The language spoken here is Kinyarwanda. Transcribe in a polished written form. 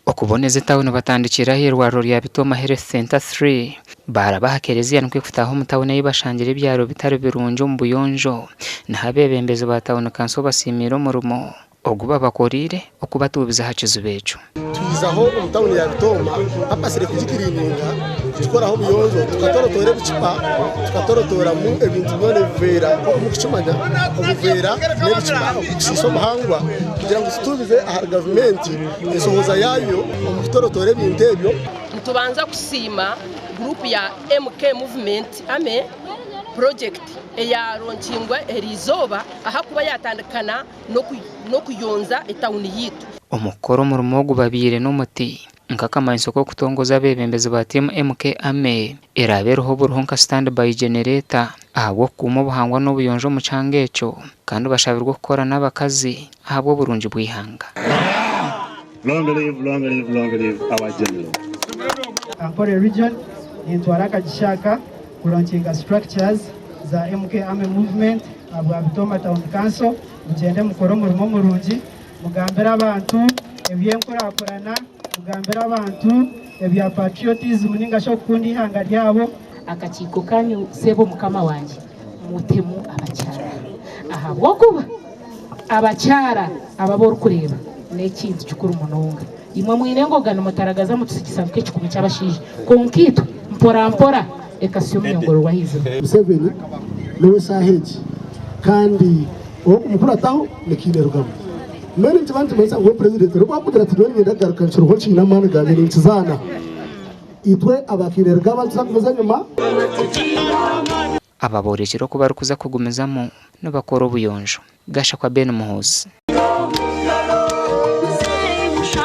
okuboneza etawuni batandikiraho irwariro rya Bitooma Health Center 3 barabaha kereziya nikwe kutaho mutawuni y'ibashangira ibyaro bitari birungi mu buyonjo nahabebembeze batawuni kanso basimira umurumo oguba bakorire okubatubiza hakizu becu twizaho umutawuni ya Bitooma apasire kujikirininga tukoraho buyonjo tukatorotora bicupa tukatorotora mu ebintu byone bivera mu kicumanya obuvera n'ebicupa okusiso muhangwa kugira ngo tutubize aha government esohoza yayo mu kutorotora ebintu ebyo tubanza kusima group ya MK movement ame project eya ronkingwa erizoba aha kuba yatandikana no kuyonza etawuni yitu omukoro murumo gubabire n'umuti nkakamanyiso ko kutongoza bebembeze ba Tiimu MK ame erabereho buruhonka standby generator ahubwo kuma buhangwa n'obuyonjo mu cangeco kandi bashabirwa gukora n'abakazi ahubwo burungi bwihanga. Long live our general. Ankore region intwara Agashaka kuronkinga structures za MK ame movement abwa Bitooma town council mugende mukoro murumo murungi mugambira abantu ebyenkurakurana mugambira abantu ebya patriotism ningasho kundi hanga ryabo akakiko kanyu sebo mukama wanje mutemu abacyara aha bwokuba abacyara ababor kureba n'ekintu cyukuru munonga imwe mwirengogana mutaragaza mutusikisanzwe cy'ikumi cy'abashije konkitu mpora ekasiyo myongoro wahize Museveni niwe saheji kandi umukuru ataho nikinerugamo mene ntibantu meza ngo president rwa kugira ati none ndagaruka nshuro hoci n'amana gabiri nkizana itwe abakinerga bazakomeza nyuma ababorekero ko barukuza kugumizamo n'abakora obuyonjo gasha kwa Ben Muhozi.